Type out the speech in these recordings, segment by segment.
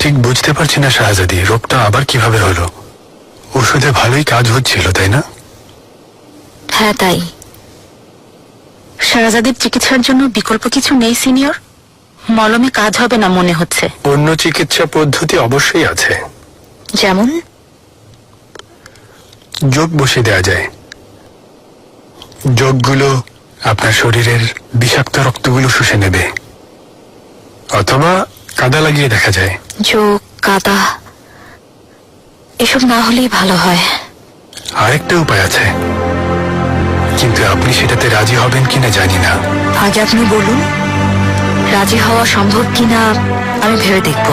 ঠিক বুঝতে পারছি না শাহজাদি, রোগটা আবার কিভাবে হলো? ওষুধে ভালোই কাজ হচ্ছিল, তাই না? হ্যাঁ তাই। শাহজাদির চিকিৎসার জন্য বিকল্প কিছু নেই সিনিয়র? মলমে কাজ হবে না মনে হচ্ছে। অন্য চিকিৎসা পদ্ধতি অবশ্যই আছে। যেমন? যোগ বসিয়ে দেওয়া যায়। যোগগুলো আপনার শরীরের বিষাক্ত রক্তগুলো শুষে নেবে, অথবা কাদা লাগিয়ে দেখা যায়। যোগ, কাদা এসব না হলেই ভালো হয়। আরেকটা উপায় আছে, কিন্তু আপনি সেটাতে রাজি হবেন কিনা জানি না। আগে আপনি বলুন, রাজি হওয়া সম্ভব কিনা আমি ভেবে দেখব।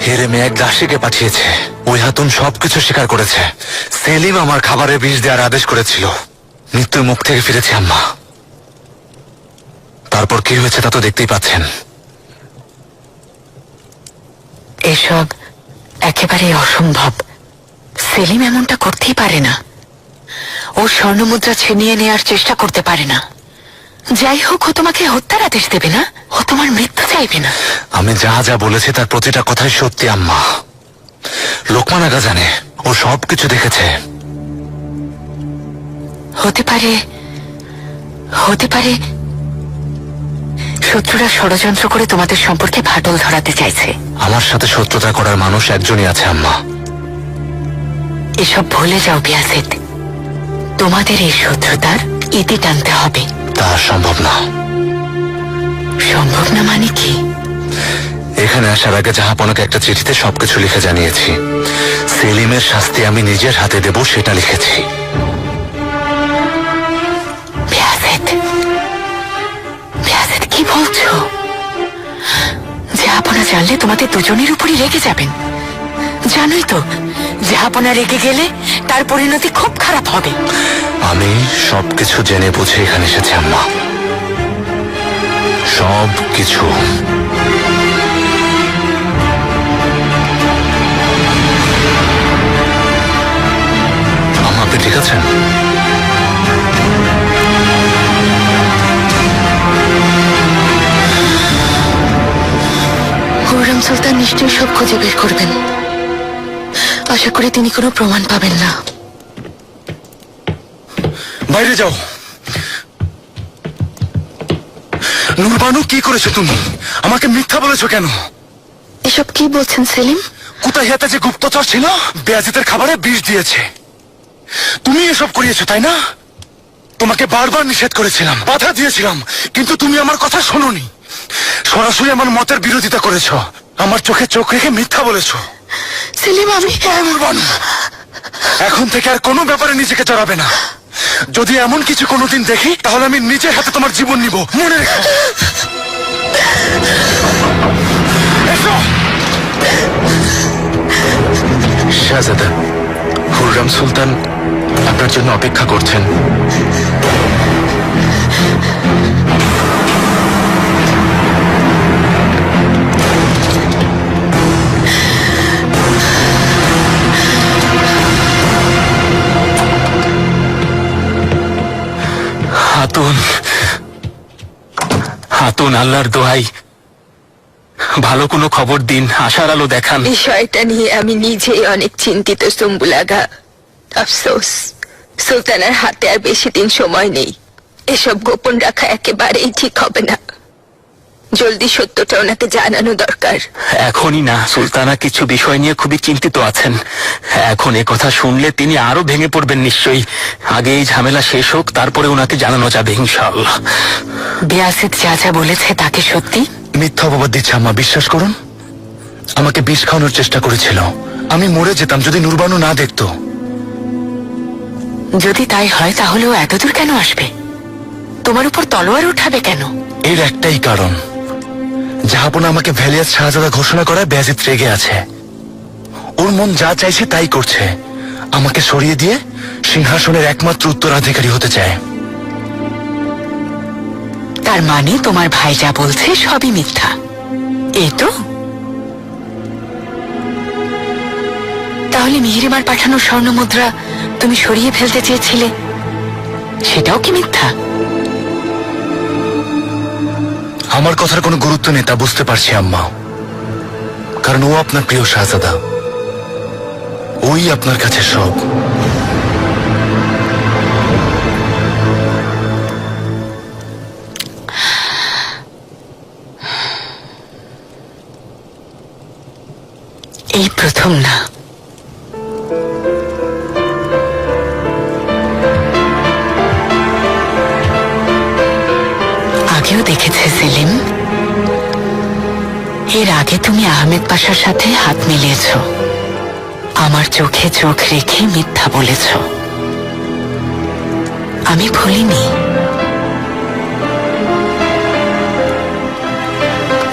হেরেমে এক দাসীকে পাঠিয়েছে। ওই হাতুন সবকিছু স্বীকার করেছে। সেলিম আমার খাবারে বিষ দেওয়ার আদেশ করেছিল। মৃত্যুর মুখ থেকে ফিরেছে আম্মা। তারপর কি হয়েছে তা তো দেখতেই পাচ্ছেন। এসব একেবারে অসম্ভব। সেলিম এমনটা করতেই পারে না। ও স্বর্ণমুদ্রা ছিনিয়ে নেওয়ার চেষ্টা করতে পারে না। যাই হোক, ও তোমাকে হত্যার আদেশ দেবে না, ও তোমার মৃত্যু চাইবে না। আমি যা যা বলেছি তার প্রতিটা কথাই সত্যি আম্মা। লোকমান আগা জানে, ও সবকিছু দেখেছে। হতে পারে শত্রুরা ষড়যন্ত্র করে তোমাদের সম্পর্কে ফাটল ধরাতে চাইছে। আমার সাথে শত্রুতা করার মানুষ একজনই আছে আম্মা। এসব ভুলে যাও বিয়াসেদ। তোমাদের এই শত্রুতার ইতি টানতে হবে। তা সম্ভব না। সম্ভব না মানে কি? এখানে আসার আগে জাহাপনাকে একটা চিঠিতে সবকিছু লিখে জানিয়েছি। সেলিমের শাস্তি আমি নিজের হাতে দেব, সেটা লিখেছি। বিয়াসেদ, কি বলছো? জাহাপনা জানলে তোমাদের দুজনের উপরই রেগে যাবেন। জানোই তো, জাহাপনা রেগে গেলে তার পরিণতি খুব খারাপ হবে। আমি সবকিছু জেনে বুঝে এখানে এসেছি আম্মা, সবকিছু। আম্মা, আপনি ঠিক আছেন? খুররম সুলতান নিশ্চয়ই সব খুঁজে বের করবেন। আশা করি তিনি কোনো প্রমাণ পাবেন না। বাইরে যাও। নূরবানু, কি করেছো তুমি? আমাকে মিথ্যা বলেছো কেন? এসব কি বলছেন সেলিম? কুতাহিয়াতে যে গুপ্তচর ছিল, বেয়াজিতের খাবারে বিষ দিয়েছে। তুমি এসব করিয়েছো, তাই না? তোমাকে বারবার নিষেধ করেছিলাম, বাধা দিয়েছিলাম, কিন্তু তুমি আমার কথা শোনোনি। সরাসরি আমার মতের বিরোধিতা করেছো। আমার চোখে চোখ রেখে মিথ্যা বলেছো। সেলিম, আমি নূরবানু, এখন থেকে আর কোনো ব্যাপারে নিজেকে জড়াবে না। যদি এমন কিছু কোনোদিন দেখি, তাহলে আমি নিজের হাতে তোমার জীবন নিব, মনে রেখো। এসো। শাহজাদা, খুররম সুলতান আপনার জন্য অপেক্ষা করছেন। হাতুন, হাতুন, আল্লাহর দোহাই, ভালো কোনো খবর দিন, আশার আলো দেখান। বিষয়টা নিয়ে আমি নিজেই অনেক চিন্তিত সুম্বুল আগা। আফসোস, সুলতানের হাতে আর বেশি দিন সময় নেই। এসব গোপন রাখা একেবারেই ঠিক হবে না। জলদি সত্যটা ওনাকে জানানো দরকার। এখনই না, সুলতানা কিছু বিষয় নিয়ে খুবই চিন্তিত আছেন। এখন এ কথা শুনলে তিনি আরো ভেঙে পড়বেন নিশ্চয়ই। আগে এই ঝামেলা শেষ হোক, তারপরে ওনাকে জানানো যাবে ইনশাআল্লাহ। বিয়াসেদ যা যা বলেছে তাকে সত্যি? মিথ্যা অপবাদ দিচ্ছে আম্মা, বিশ্বাস করুন। আমাকে বিষ খাওয়ানোর চেষ্টা করেছিল। আমি মরে যেতাম যদি নূরবানু না দেখতো। যদি তাই হয় তাহলে ও এতদূর কেন আসবে? তোমার উপর তলোয়ার উঠাবে কেন? এর একটাই কারণ, জাহাপনা আমাকে ভ্যালিয়াস শাহজাদা ঘোষণা করায় বেয়াজিদ রেগে আছে। ওর মন যা চাইছে তাই করছে। আমাকে সরিয়ে দিয়ে সিংহাসনের একমাত্র উত্তরাধিকারী হতে চায়। তার মানে তোমার ভাই যা বলছে সবই মিথ্যা, এই তো? তাহলে মিহিরিমার পাঠানো স্বর্ণ মুদ্রা তুমি সরিয়ে ফেলতে চেয়েছিলে, সেটাও কি মিথ্যা? আমার কথার কোনো গুরুত্ব নেই তা বুঝতে পারছি আম্মা, কারণ ও আপনার প্রিয় শাহজাদা, ওই আপনার কাছে সব। এই প্রথম না, আগেও দেখেছে সেলিম। এর আগে তুমি আহমেদ পাশার সাথে হাত মিলিয়েছ, আমার চোখে চোখ রেখে মিথ্যা বলেছ। আমি ভুলিনি।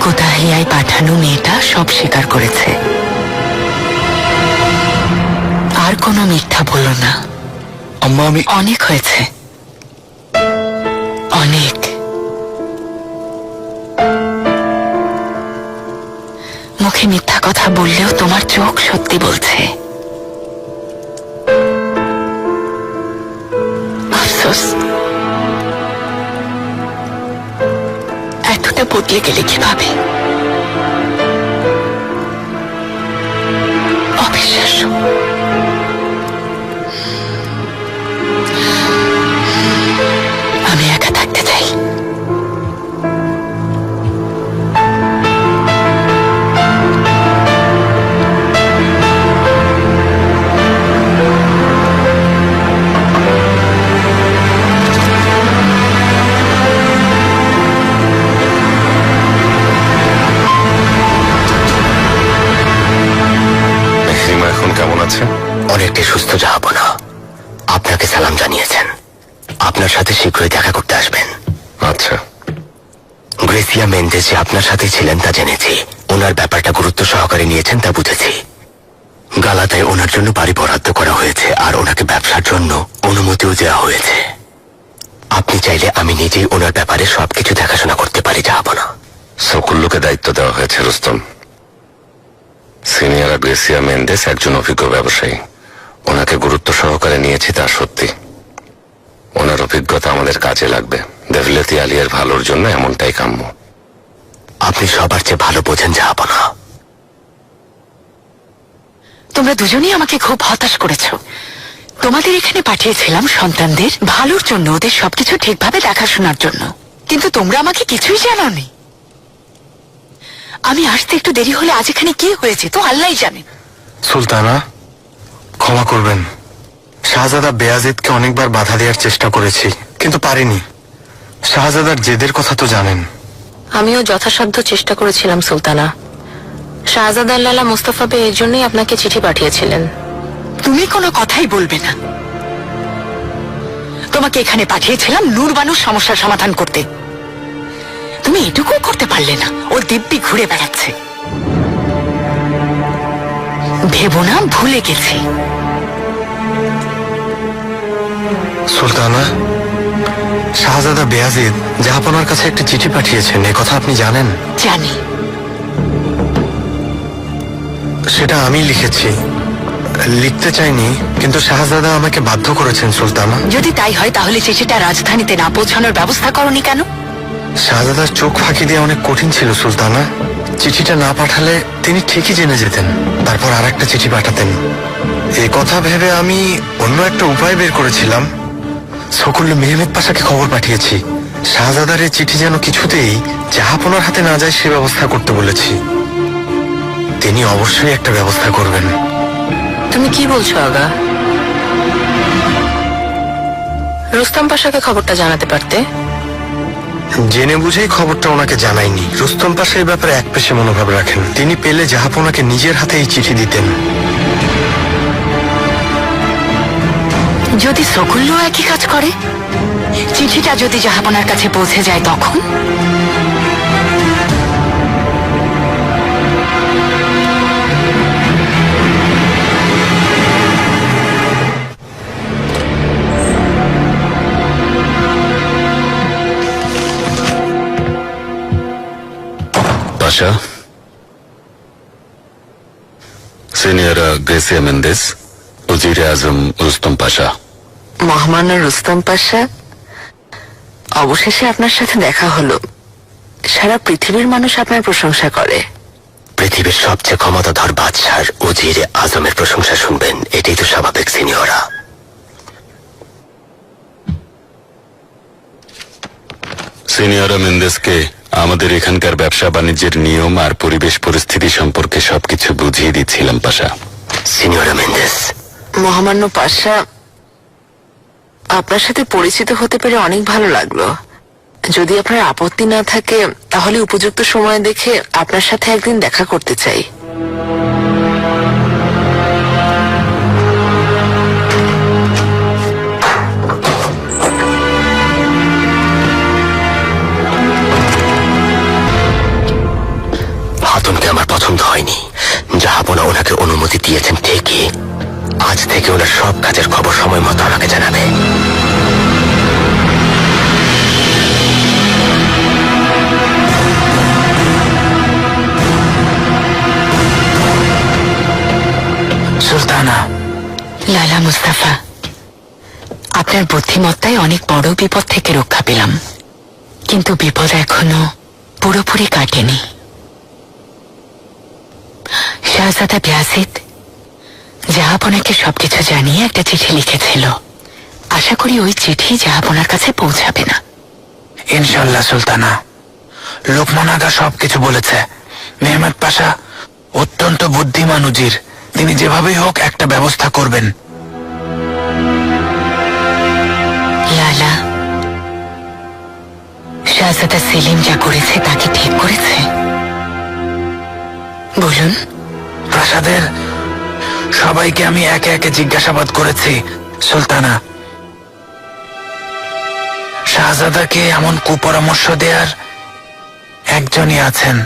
কোথাহিয়ায় পাঠানো মেয়েটা সব স্বীকার করেছে। আর কোনো মিথ্যা বলো না আম্মা, আমি অনেক হয়েছে, অনেক। মুখে মিথ্যা কথা বললেও তোমার চোখ সত্যি বলছে। আফসোস, এতটা বদলে গেলে কিভাবে? অবিশ্বাস্য। আমি একা থাকতে চাই। এখন কেমন আছে? অনেকটাই সুস্থ জাহাপনা। আপনাকে সালাম জানিয়েছেন, আপনার সাথে শীঘ্রই দেখা করতে আসবেন। আচ্ছা। গ্রেসিয়া মেন্ডেস যে আপনার সাথে ছিলেন তা জেনেছি। ওনার ব্যাপারটা গুরুত্ব সহকারে নিয়েছেন তা বুঝেছি। গালাতায় ওনার জন্য বাড়ি বরাদ্দ করা হয়েছে আর ওনাকে ব্যবসার জন্য অনুমতিও দেওয়া হয়েছে। আপনি চাইলে আমি নিজেই ওনার ব্যাপারে সবকিছু দেখাশোনা করতে পারি জাহাপনা। সকুল্লুকে দায়িত্ব দেওয়া হয়েছে রুস্তম। সিনিয়র গ্রেসিয়া মেন্ডেস একজন অভিজ্ঞ ব্যবসায়ী, ওনাকে গুরুত্ব সহকারে নিয়েছি তা সত্যি। ওনার অভিজ্ঞতা আমাদের কাজে লাগবে। দেভলেতি আলিয়ার ভালোর জন্য এমনটাই কাম্য। আপনি সবার চেয়ে ভালো বোঝেন জাহাপনা। তোমরা দুজনেই আমাকে খুব হতাশ করেছো। তোমাদের এখানে পাঠিয়েছিলাম সন্তানদের ভালোর জন্য, ওদের সবকিছু ঠিকভাবে দেখাশোনার জন্য, কিন্তু তোমরা আমাকে কিছুই জানাওনি। আমি আসতে একটু দেরি হলে আজ এখানে কি হয়েছে তো আল্লাহই জানে। সুলতানা, ক্ষমা করবেন। শাহজাদা বেয়াজিদকে অনেকবার বাধা দেওয়ার চেষ্টা করেছি, কিন্তু পারিনি। শাহজাদার জেদের কথা তো জানেন। আমিও যথাসাধ্য চেষ্টা করেছিলাম সুলতানা। শাহজাদার লালা মুস্তাফা বে এর জন্যই আপনাকে চিঠি পাঠিয়েছিলেন। তুমি কোনো কথাই বলবে না। তোমাকে এখানে পাঠিয়েছিলাম নূরবানুর সমস্যার সমাধান করতে। তুমি এটুকু করতে পারলে না। ও দিব্যি ঘুরে বেড়াচ্ছে। ভেবো না ভুলে গেছি। সুলতানা, শাহজাদা বেয়াজিদ জাহাপনার কাছে একটা চিঠি পাঠিয়েছেন, এ কথা আপনি জানেন? জানি। সেটা আমি লিখেছি। লিখতে চাইনি, কিন্তু শাহজাদা আমাকে বাধ্য করেছেন সুলতানা। যদি তাই হয় তাহলে চিঠিটা রাজধানীতে না পৌঁছানোর ব্যবস্থা করনি কেন? শাহজাদার চোখ ফাঁকি দিয়ে অনেক কঠিন ছিল সুলতানা। চিঠিটা না পাঠালে তিনি ঠিকই জেনে যেতেন, তারপর আর একটা চিঠি পাঠাতেন। এ কথা ভেবে আমি অন্য একটা উপায় বের করেছিলাম। সকুল্লু মেহমেদ পাশাকে খবর পাঠিয়েছি। শাহজাদার এই চিঠি যেন কিছুতেই জাহাপনার হাতে না যায় সে ব্যবস্থা করতে বলেছি। তিনি অবশ্যই একটা ব্যবস্থা করবেন। তুমি কি বলছো আগা? রুস্তম পাশাকে খবরটা জানাতে পারতে। জেনে বুঝেই খবরটা ওনাকে জানাইনি। রুস্তম পাশা এই ব্যাপারে একপেশে মনোভাব রাখেন। তিনি পেলে জাহাপনাকে নিজের হাতে এই চিঠি দিতেন। যদি সকুল্লু একই কাজ করে, চিঠিটা যদি জাহাপনার কাছে পৌঁছে যায় তখন? পাশা, সিনিয়র গ্রেসিয়া মেন্ডেস, উজিরে আজম রুস্তম পাশা। মহামান্য রুস্তম পাশা, অবশেষে আপনার সাথে দেখা হলো। সারা পৃথিবীর মানুষ আপনার প্রশংসা করে। পৃথিবীর সবচেয়ে ক্ষমতাধর বাদশার উজির আজমের প্রশংসা শুনবেন, এটাই তো স্বাভাবিক সিনিয়রা। সিনিয়রা মেন্দেসকে আমাদের এখানকার ব্যবসা বাণিজ্যের নিয়ম আর পরিবেশ পরিস্থিতি সম্পর্কে সবকিছু বুঝিয়ে দিচ্ছিলাম পাশা। সিনিয়রা মেন্দেস, মহামান্য পাশা, আপনার সাথে পরিচিত হতে পেরে অনেক ভালো লাগলো। যদি আপনার আপত্তি না থাকে তাহলে উপযুক্ত সময় দেখে আপনার সাথে একদিন দেখা করতে চাই। হাতুনকে আমার পছন্দ হয়নি। জাহাপনা ওনাকে অনুমতি দিয়েছেন ঠিকই, আজ থেকে ওনার সব কাজের খবর সময় মতো আমাকে জানাবে। সুলতানা, লালা মুস্তাফা, আপনার বুদ্ধিমত্তায় অনেক বড় বিপদ থেকে রক্ষা পেলাম, কিন্তু বিপদ এখনো পুরোপুরি কাটেনি। শাহজাদা বিয়াজিদ জাহাপনাকে সবকিছু জানিয়ে একটা চিঠি লিখেছিল। আশা করি ওই চিঠি জাহাপনার কাছে পৌঁছাবে না। ইনশাল্লাহ সুলতানা। লোকমান আগা সবকিছু বলেছে। মেহমেদ পাশা অত্যন্ত বুদ্ধিমান উজির, তিনি যেভাবেই হোক একটা ব্যবস্থা করবেন। লালা, শাহজাদা সেলিম যা করেছে তা কি ঠিক করেছে? বলুন। প্রাসাদের সবাইকে আমি একে একে জিজ্ঞাসাবাদ করেছি সুলতানা। শাহজাদাকে এমন কুপরামর্শ দেওয়ার একজনই আছেন।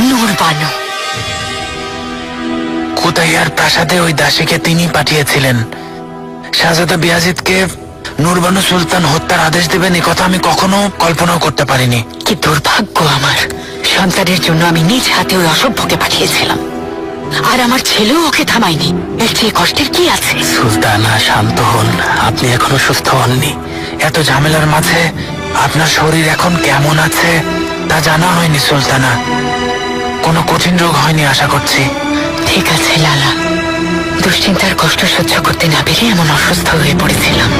নূরবানু। কুতাইয়ার প্রাসাদে ওই দাসীকে তিনি পাঠিয়েছিলেন। শাহজাদা বিয়াজিদকে নূরবানু সুলতান হত্যার আদেশ দেবেন এ কথা আমি কখনো কল্পনাও করতে পারিনি। কি দুর্ভাগ্য আমার! সন্তানের জন্য আমি নিজ হাতে ওই অসভ্যকে পাঠিয়েছিলাম, আর আমার ছেলেও ওকে থামায়নি। এর চেয়ে কষ্টের কি আছে? সুলতানা, শান্ত হন। আপনি এখনো সুস্থ হননি। এত ঝামেলার মাঝে আপনার শরীর এখন কেমন আছে তা জানা হয়নি সুলতানা। কোনো কঠিন রোগ হয়নি আশা করছি। ঠিক আছে লালা, দুশ্চিন্তার কষ্ট সহ্য করতে না পেরে এমন অসুস্থ হয়ে পড়েছিলাম।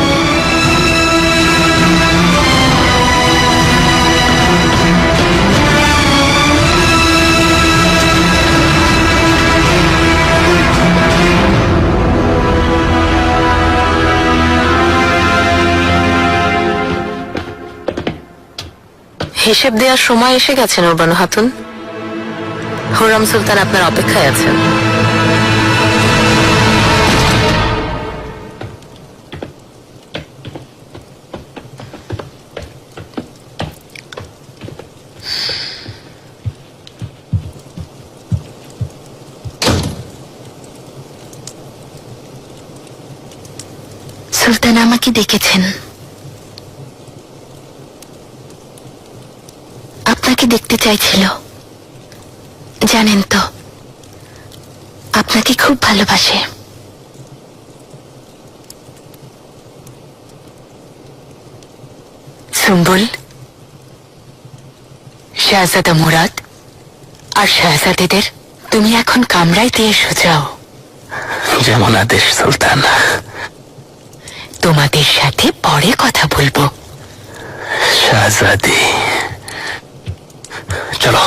হিসেব দেওয়ার সময় এসে গেছে নূরবানু খাতুন। হুররাম সুলতান আপনার অপেক্ষায় আছেন। সুলতান আমাকে ডেকেছেন। আপনাকে দেখতে চাইছিল। জানেন তো, আপনাকে খুব ভালোবাসে। সুম্বুল, শাহজাদা মুরাদ আর শাহজাদেদের তুমি এখন কামরায় এসো, যাও। যেমন আদেশ সুলতান। তোমাদের সাথে পরে কথা বলবো। শাহজাদি, চলো।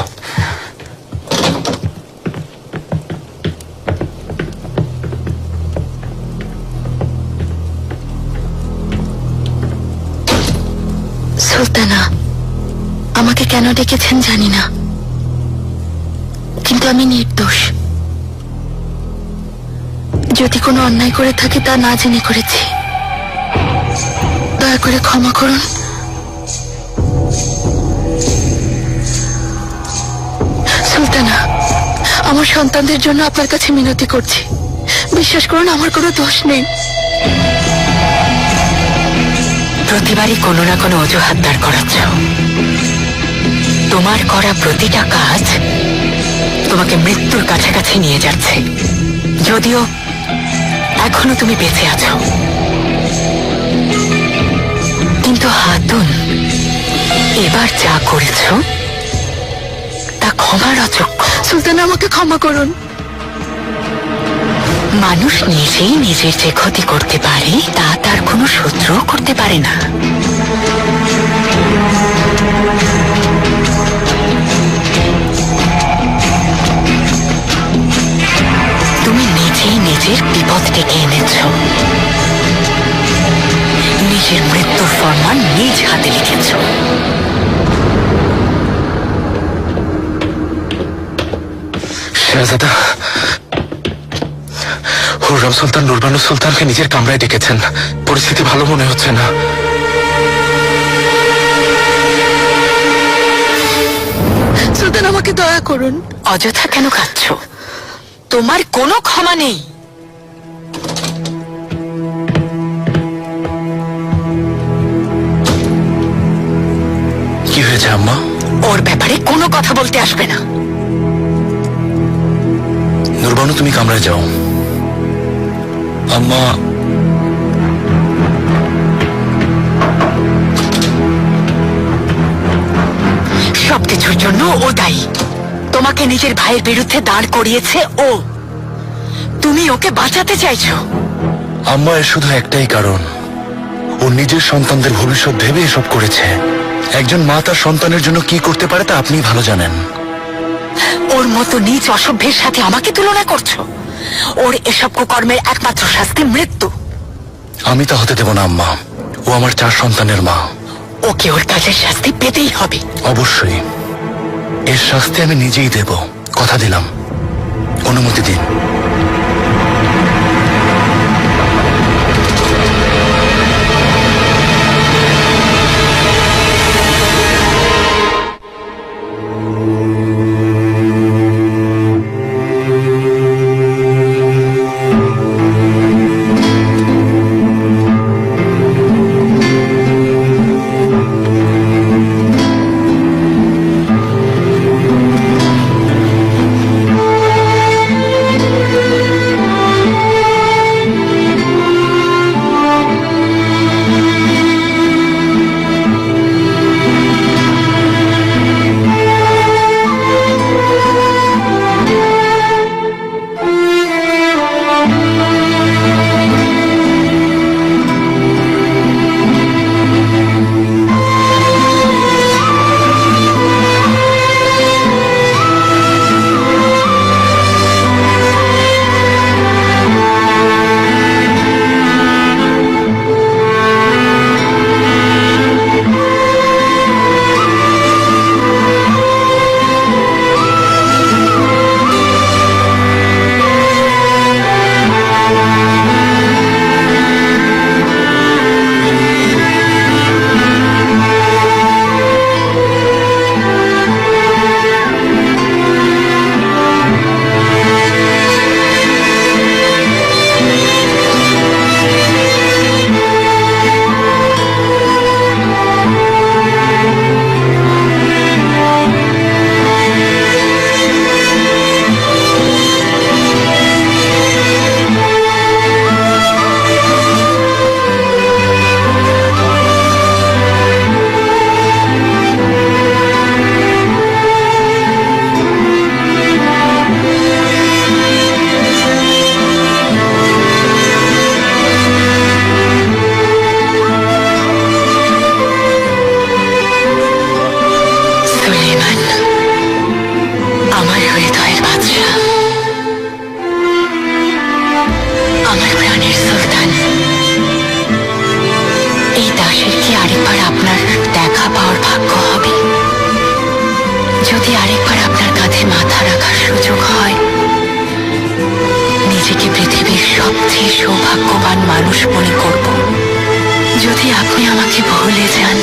সুলতানা, আমাকে কেন ডেকেছেন জানি না, কিন্তু আমি নির্দোষ। যদি কোনো অন্যায় করে থাকি তা না জেনে করেছি। দয়া করে ক্ষমা করুন। সুলতানা, আমার সন্তানদের জন্য আপনার কাছে মিনতি করছি। বিশ্বাস করুন, আমার কোনো দোষ নেই। প্রতিবারই কোনো না কোনো অজুহাত দাঁড় করাচ্ছ। তোমার করা প্রতিটা কাজ তোমাকে মৃত্যুর কাছাকাছি নিয়ে যাচ্ছে, যদিও এখনো তুমি বেঁচে আছো। কিন্তু হাতুন, এবার যা করেছ তা ক্ষমার অযোগ্য। সুলতানা, আমাকে ক্ষমা করুন। মানুষ নিজেই নিজের যে ক্ষতি করতে পারে তা তার কোনো শত্রুও করতে পারে না। তুমি নিজেই নিজের বিপদ ডেকে এনেছ, নিজের মৃত্যুর ফরমান নিজ হাতে লিখেছ। শাহজাদা, হুররাম সুলতান নুরবানু সুলতানকে নিজের কামরায় ডেকেছেন। পরিস্থিতি ভালো মনে হচ্ছে না। সুলতান, আমাকে দয়া করুন। অযথা কেন কাঁদছ? তোমার কোনো ক্ষমা নেই। কি হয়েছে আম্মা? ওর ব্যাপারে কোনো কথা বলতে আসবে না। নুরবানু, তুমি কামরায় যাও। আম্মা, সবকিছুর জন্য ও দায়ী। তোমাকে নিজের ভাইয়ের বিরুদ্ধে দাঁড় করিয়েছে ও। তুমি ওকে বাঁচাতে চাইছো। আম্মা, এর শুধু একটাই কারণ, ও নিজের সন্তানদের ভবিষ্যৎ ভেবে এসব করেছে। একজন মা তার সন্তানের জন্য কি করতে পারে তা আপনি ভালো জানেন। ওর মতো নীচ অসভ্যের সাথে আমাকে তুলনা করছো। ওর এসব কুকর্মের একমাত্র শাস্তি মৃত্যু। আমি তা হতে দেব না আম্মা। ও আমার 4 সন্তানের মা। ওকে ওর কাজের শাস্তি পেতেই হবে। অবশ্যই এর শাস্তি আমি নিজেই দেব, কথা দিলাম। অনুমতি দিন। যদি আরেকবার আপনার কাঁধে মাথা রাখার সুযোগ হয়, নিজেকে পৃথিবীর সবচেয়ে সৌভাগ্যবান মানুষ মনে করব। যদি আপনি আমাকে ভুলে যান,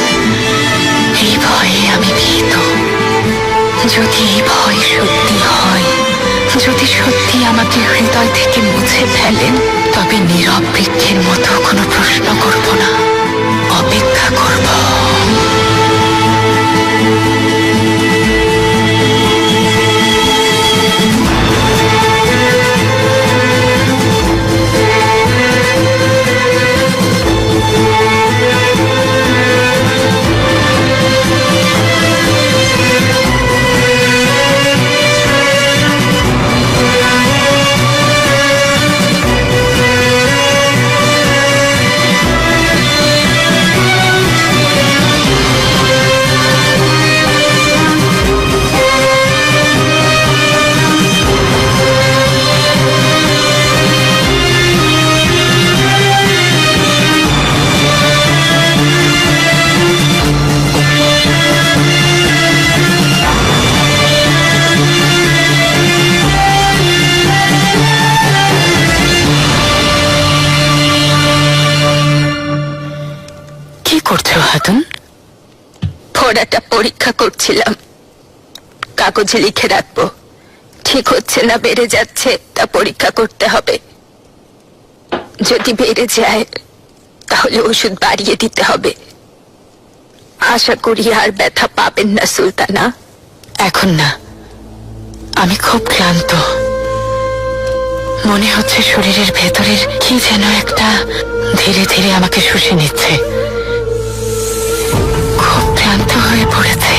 এই ভয়ে আমি ভীত। যদি এই ভয় সত্যি হয়, যদি সত্যি আমাকে হৃদয় থেকে মুছে ফেলেন, তবে নীরব বৃক্ষের মতো কোনো প্রশ্ন করব না, অপেক্ষা করব। করছো হাতুন? পড়াটা পরীক্ষা করছিলাম, কাগজে লিখে রাখবো। ঠিক হচ্ছে না বেড়ে যাচ্ছে তা পরীক্ষা করতে হবে। যদি বেড়ে যায় তাহলে ওষুধ বাড়িয়ে দিতে হবে। আশা করি আর ব্যথা পাবেন না সুলতানা। এখন না, আমি খুব ক্লান্ত। মনে হচ্ছে শরীরের ভেতরের কি যেন একটা ধীরে ধীরে আমাকে শুষে নিচ্ছে। খুব ক্লান্ত হয়ে পড়েছে।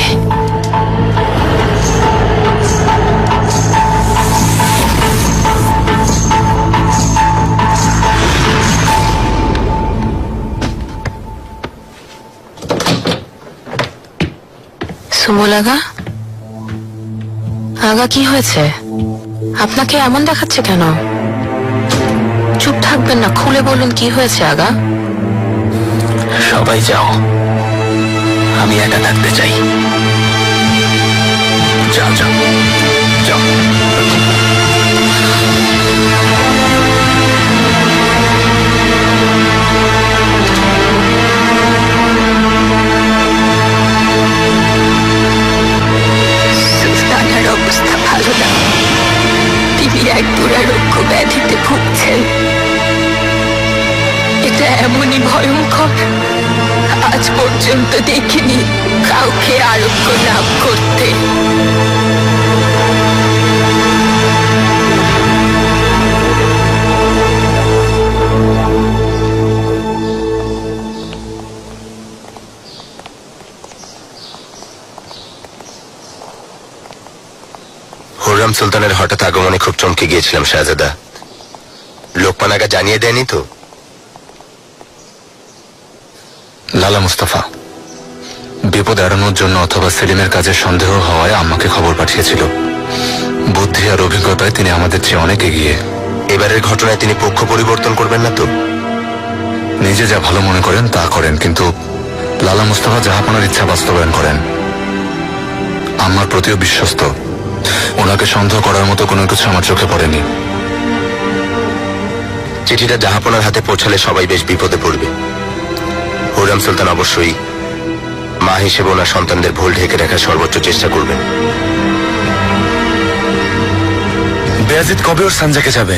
সুমল আগা, আগা কি হয়েছে? আপনাকে এমন দেখাচ্ছে কেন? চুপ থাকবেন না, খুলে বলুন কি হয়েছে আগা। সবাই যাও, আমি একা থাকতে চাই। যাও যাও যাও। সুলতানার অবস্থা ভালো না, তিনি এক দুরারোগ্য ব্যাধিতে ভুগছেন। এটা এমনই ভয়ঙ্কর, আজ পর্যন্ত দেখিনি কাউকে আরোগ্য লাভ করতে। হুররাম সুলতানের হঠাৎ আগমনে খুব চমকে গিয়েছিলাম শাহজাদা। লোকমান আগা জানিয়ে দেয়নি তো? লালা মুস্তাফা বিপদ এড়ানোর জন্য অথবা সেলিমের কাজে সন্দেহ হওয়ায় আমাকে খবর পাঠিয়েছিল। বুদ্ধি আর অভিজ্ঞতায় তিনি আমাদের চেয়ে অনেক এগিয়ে। এবারের ঘটনায় তিনি পক্ষ পরিবর্তন করবেন না তো? নিজে যা ভালো মনে করেন তা করেন, কিন্তু লালা মুস্তাফা জাহাপনার ইচ্ছা বাস্তবায়ন করেন। আমার প্রতিও বিশ্বস্ত। ওনাকে সন্দেহ করার মতো কোনো কিছু আমার চোখে পড়েনি। চিঠিটা জাহাপনার হাতে পৌঁছালে সবাই বেশ বিপদে পড়বে। হুররাম সুলতান অবশ্যই মা হিসেবে ওনার সন্তানদের ভুল ঢেকে রাখার সর্বোচ্চ চেষ্টা করবেন। বেয়াজিদ কবে ওর সানজাকে যাবে?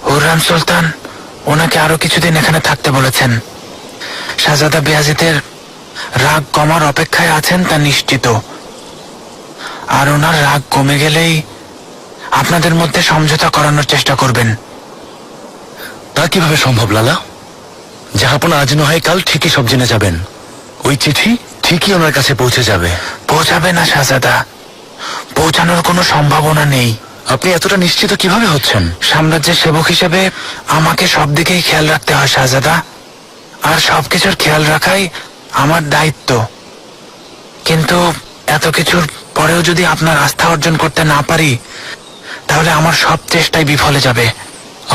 হুররাম সুলতান ওনাকে আরো কিছুদিন এখানে থাকতে বলেছেন। শাহজাদা বেয়াজিদের রাগ কমার অপেক্ষায় আছেন তা নিশ্চিত। আর ওনার রাগ কমে গেলেই আপনাদের মধ্যে সমঝোতা করানোর চেষ্টা করবেন। তা কিভাবে সম্ভব লালা? জাহাপনা আজ নয় কাল ঠিকই সব জেনে যাবেন। ওই চিঠি ঠিকই ওনার কাছে পৌঁছে যাবে। পৌঁছাবে না শাহজাদা, পৌঁছানোর কোনো সম্ভাবনা নেই। আপনি এতটা নিশ্চিত কিভাবে হচ্ছেন? সাম্রাজ্যের সেবক হিসেবে আমাকে সব দিকেই খেয়াল রাখতে হয় শাহজাদা, আর সবকিছুর খেয়াল রাখাই আমার দায়িত্ব। কিন্তু এত কিছুর পরেও যদি আপনার আস্থা অর্জন করতে না পারি, তাহলে আমার সব চেষ্টাই বিফলে যাবে।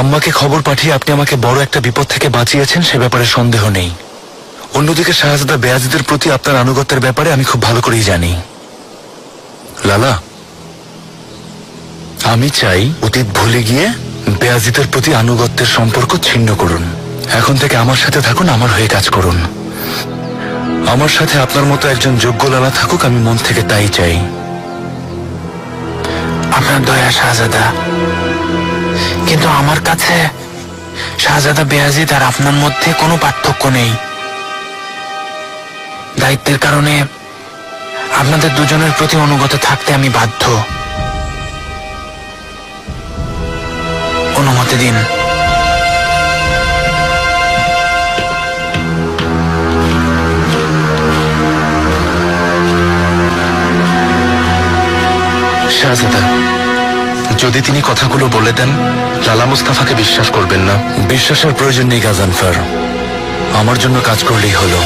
আম্মাকে খবর পাঠিয়ে আপনি আমাকে বড় একটা বিপদ থেকে বাঁচিয়েছেন, সে ব্যাপারে সন্দেহ নেই। অন্যদিকে শাহজাদা বেয়াজিদের প্রতি আপনার আনুগত্যের ব্যাপারে আমি খুব ভালো করেই জানি। লালা, আমি চাই অতীত ভুলে গিয়ে বেয়াজিদের প্রতি আনুগত্যের সম্পর্ক ছিন্ন করুন। এখন থেকে আমার সাথে থাকুন, আমার হয়ে কাজ করুন। আমার সাথে আপনার মতো একজন যোগ্য লালা থাকুক, আমি মন থেকে তাই চাই। আপনার দয়া শাহজাদা, কিন্তু আমার কাছে শাহজাদা বেয়াজিদ আর আপনার মধ্যে কোনো পার্থক্য নেই। দায়িত্বের কারণে আপনাদের দুজনের প্রতি অনুগত থাকতে আমি বাধ্য। অনুমতি দিন। শাহজাদা, যদি তিনি কথাগুলো বলে দেন, লালা মুস্তাফাকে বিশ্বাস করবেন না। বিশ্বাসের প্রয়োজন নেই গাজানফার, আমার জন্য কাজ করলেই হলো।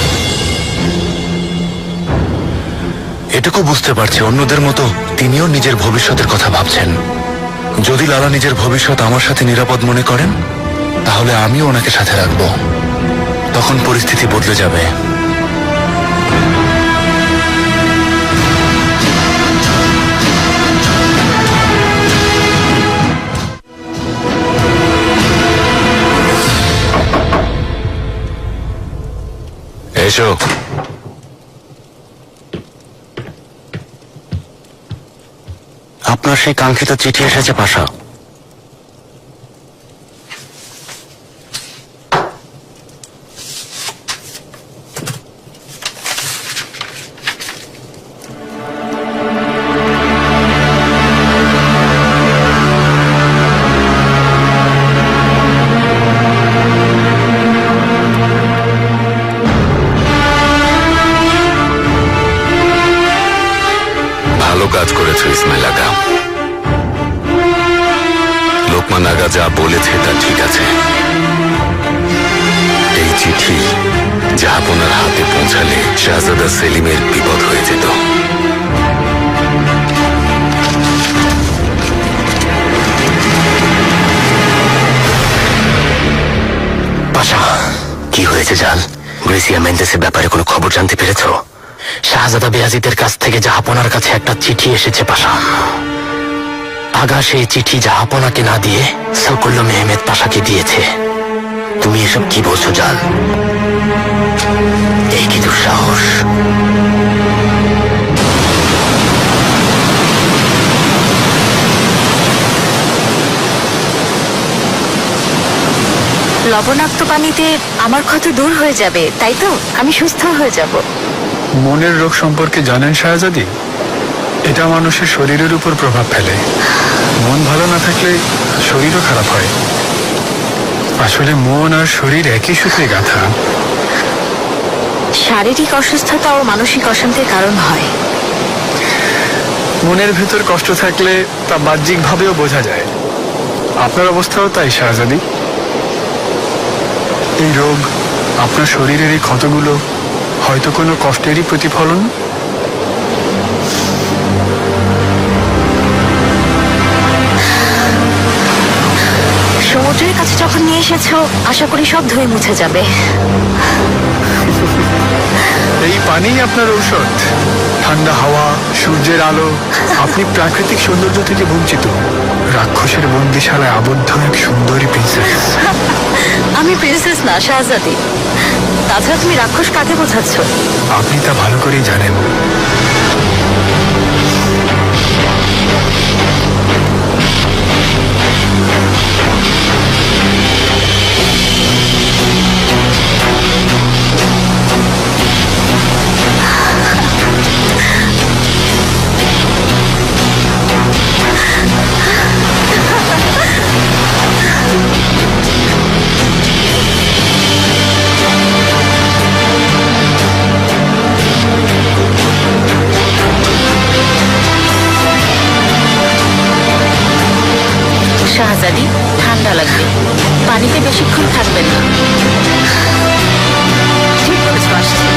এটুকু বুঝতে পারছি অন্যদের মতো তিনিও নিজের ভবিষ্যতের কথা ভাবছেন। যদি লালা নিজের ভবিষ্যৎ আমার সাথে নিরাপদ মনে করেন, তাহলে আমিও ওনাকে সাথে রাখব। তখন পরিস্থিতি বদলে যাবে। এসো। আপনার সেই কাঙ্ক্ষিত চিঠি এসেছে পাশা। ভালো কাজ করেছো ইসমাইল আগা। লোকমান আগা যা বলেছে তা ঠিক আছে। এই চিঠি জাহাপনার হাতে পৌঁছালে শাহজাদা সেলিমের বিপদ হয়ে যেত। পাশা, কি হয়েছে জান? গ্রেসিয়া মেন্ডেসের ব্যাপারে কোনো খবর জানতে পেরেছো? শাহজাদা বেয়াজিদের কাছ থেকে জাহাপনার কাছে একটা চিঠি এসেছে পাশা। আগা সেই চিঠি জাহাপনাকে না দিয়ে সকুল্লো মেহমেদ পাশাকে দিয়েছে। তুমি এসব কি বলছো জান? এই কি দুঃসাহস! লবণাক্ত পানিতে আমার ক্ষত দূর হয়ে যাবে, তাই তো? আমি সুস্থ হয়ে যাব। মনের রোগ সম্পর্কে জানেন শাহজাদি? এটা মানুষের শরীরের উপর প্রভাব ফেলে। মন ভালো না থাকলে শরীরও খারাপ হয়। আসলে মন আর শরীর একই সূত্রে গাঁথা। শারীরিক অসুস্থতা ও মানসিক অশান্তির কারণ হয়। মনের ভেতর কষ্ট থাকলে তা বাহ্যিকভাবেও বোঝা যায়। আপনার অবস্থাও তাই শাহজাদি। এই রোগ, আপনার শরীরের এই ক্ষতগুলো হয়তো কোনো কষ্টেরই প্রতিফলন। সমুদ্রের কাছে যখন নিয়ে এসেছো, আশা করি সব ধুয়ে মুছে যাবে। এই পানি আপনার ঔষধ। ঠান্ডা হাওয়া, সূর্যের আলো, আপনি প্রাকৃতিক সৌন্দর্য থেকে বঞ্চিত। রাক্ষসের বন্দিশালায় আবদ্ধ এক সুন্দরী প্রিন্সেস। আমি প্রিন্সেস না, শাহজাদি। তাছাড়া তুমি রাক্ষস কাকে বোঝাচ্ছ? আপনি তা ভালো করেই জানেন। শাহজাদি, ঠান্ডা লাগবে, পানিতে বেশিক্ষণ থাকবেন না। ঠিক বলেছো, আসছি।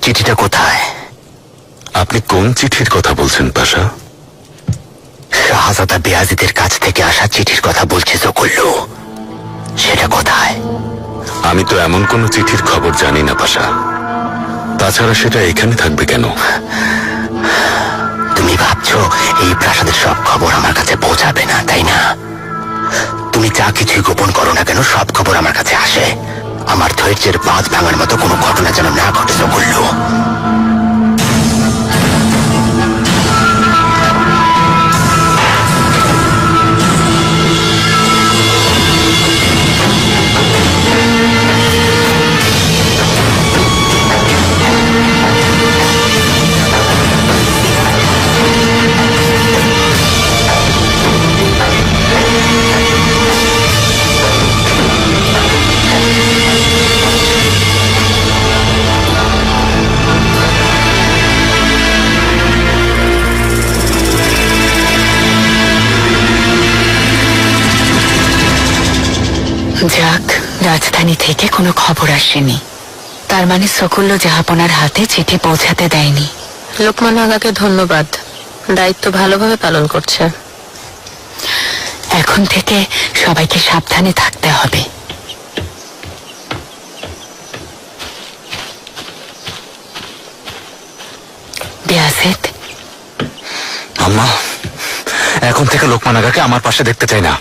চিঠিটা কোথায়? আপনি কোন চিঠির কথা বলছেন পাশা? শাহজাদা বেয়াজিদের কাছ থেকে আসা চিঠির কথা বলছি সকুল্লো। সেটা কোথায়? আমি তো এমন কোন চিঠির খবর জানি না পাশা। তাছাড়া সেটা এখানে থাকবে কেন? তুমি ভাবছো এই প্রাসাদের সব খবর আমার কাছে পৌঁছাবে না, তাই না? তুমি যা কিছুই গোপন করো না কেন, সব খবর আমার কাছে আসে। আমার ধৈর্যের বাঁধ ভাঙার মতো কোনো ঘটনা যেন না ঘটে সকুল্লো। যাক, রাজধানী থেকে কোনো খবর আসেনি। তার মানে সকুল্লো জাহাপনার হাতে চিঠি পৌঁছাতে দেয়নি। লোকমান আগাকে ধন্যবাদ, দায়িত্ব ভালোভাবে পালন করছে। এখন থেকে সবাইকে সাবধানে থাকতে হবে। বেয়াজিদ, আম্মা, এখন থেকে লোকমান আগাকে আমার পাশে দেখতে চাই না।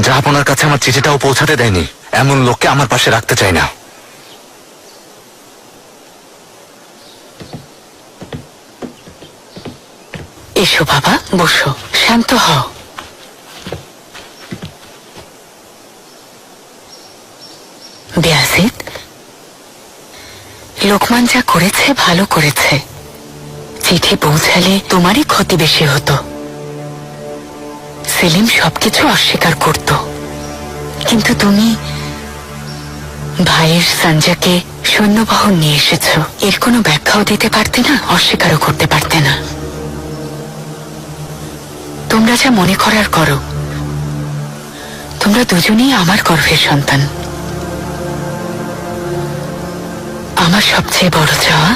জাহাপনার কাছে আমার চিঠিটাও পৌঁছাতে দেয়নি এমন লোককে আমার পাশে রাখতে চাই না। এসো বাবা, বসো, শান্ত হও। বেয়াজিদ, লোকমান যা করেছে ভালো করেছে। চিঠি পৌঁছালে তোমারই ক্ষতি বেশি হতো। সেলিম সবকিছু অস্বীকার করত, কিন্তু তুমি ভাইয়ের সঞ্জাকে সৈন্যবহন নিয়ে এসেছ। এর কোনো ব্যাখ্যাও দিতে পারতে না, অস্বীকারও করতে পারতে না। তোমরা যা মনে করার করো। তোমরা দুজনেই আমার গর্ভের সন্তান। আমার সবচেয়ে বড় চাওয়া,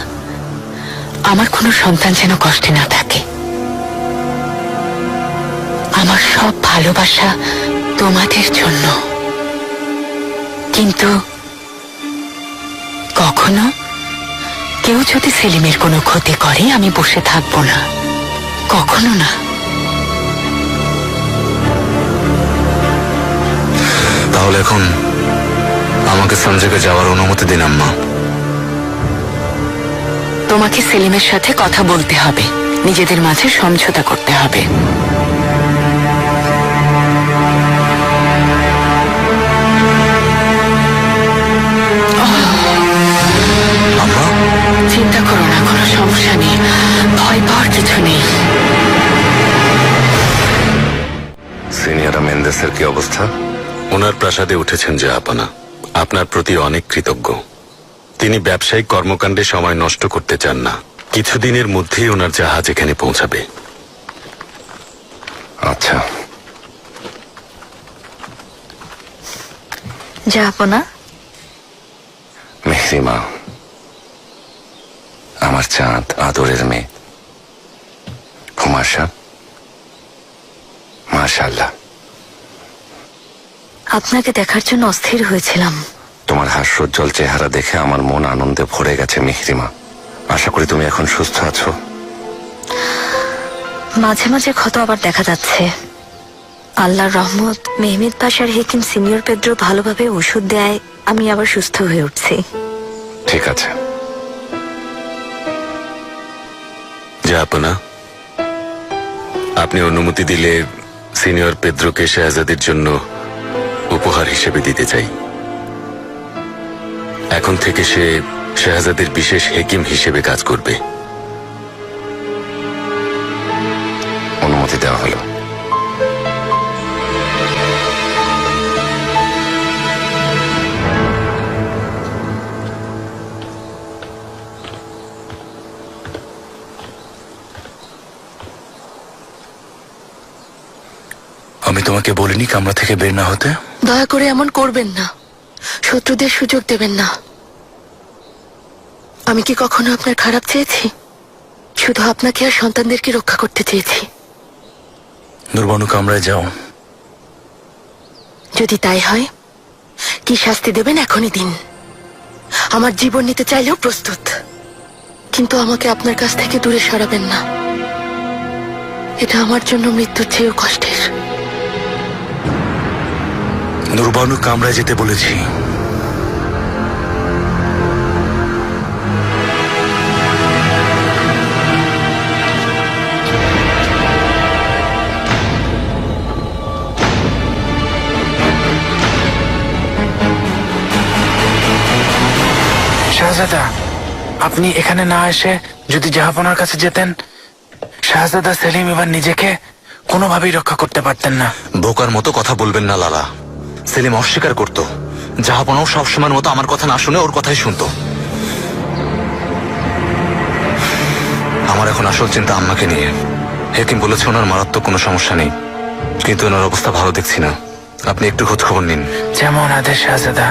আমার কোনো সন্তান যেন কষ্টে না থাকে। আমার সব ভালোবাসা তোমাদের জন্য। কিন্তু কখনো কেউ যদি সেলিমের কোনো ক্ষতি করে আমি বসে থাকবো না, কখনো না। তাহলে এখন আমাকে সঞ্জয়কে যাওয়ার অনুমতি দিন আম্মা। তোমাকে সেলিমের সাথে কথা বলতে হবে, নিজেদের মাঝে সমঝোতা করতে হবে। আম্মা, চিন্তা করো না, কোনো সমস্যা নেই, ভয় পাওয়ার কিছু নেই। সিনিয়র মেন্দেসের কি অবস্থা? ওনার প্রাসাদে উঠেছেন জাহাপনা। আপনার প্রতি অনেক কৃতজ্ঞ। তিনি ব্যবসায়িক কর্মকাণ্ডে সময় নষ্ট করতে চান না। কিছুদিনের মধ্যেই ওনার জাহাজ এখানে পৌঁছাবে। আচ্ছা, জাহাপনা, মেহরিমা, আমার চাঁদ, আদরের মেয়ে। হুমাশা, মাশাআল্লাহ। আপনাকে দেখার জন্য অস্থির হয়েছিলাম। তোমার হাস্যোজ্জ্বল চেহারা দেখে আমার মন আনন্দে ভরে গেছে মেহরিমা। আশা করি তুমি এখন সুস্থ আছো। মাঝে মাঝে ক্ষত আবার দেখা যাচ্ছে। আল্লাহর রহমত, মেহমেদ পাশার হেকিম সিনিয়র পেদ্রো ভালোভাবে ওষুধ দেয়, আমি আবার সুস্থ হয়ে উঠছি। ঠিক আছে। জাহাপনা, আপনি অনুমতি দিলে সিনিয়র পেদ্রোকে শাহজাদির জন্য উপহার হিসেবে দিতে চাই। এখন থেকে সে শাহজাদির বিশেষ হেকিম হিসেবে কাজ করবে। অনুমতি দেওয়া হলো। আমি তোমাকে বলিনি কামরা থেকে বের না হতে? দয়া করে এমন করবেন না, শত্রুদের সুযোগ দেবেন না। আমি কি কখনো আপনার খারাপ চেয়েছি? শুধু আপনাকে আর সন্তানদেরকে রক্ষা করতে চেয়েছি। দুর্বনু, কামরায় যাও। যদি তাই হয়, কি শাস্তি দেবেন এখনই দিন। আমার জীবন নিতে চাইলেও প্রস্তুত, কিন্তু আমাকে আপনার কাছ থেকে দূরে সরাবেন না। এটা আমার জন্য মৃত্যুর চেয়েও কষ্টের। দুর্বনু, কামরায় যেতে বলেছি। শাহজাদা, আপনি এখানে না এসে যদি জাহাপনার কাছে যেতেন, শাহজাদা সেলিম এবার নিজেকে কোনোভাবেই রক্ষা করতে পারতেন না। বোকার মতো কথা বলবেন না লালা। সেলিম অস্বীকার করত। জাহাপনাও সবসময়ের মতো আমার কথা না শুনে ওর কথাই শুনতো। আমার এখন আসল চিন্তা আম্মাকে নিয়ে। হেকিম বলেছে ওনার মারাত্মক কোনো সমস্যা নেই, কিন্তু ওনার অবস্থা ভালো দেখছি না। আপনি একটু খোঁজ খবর নিন। যেমন আদেশ শাহজাদা।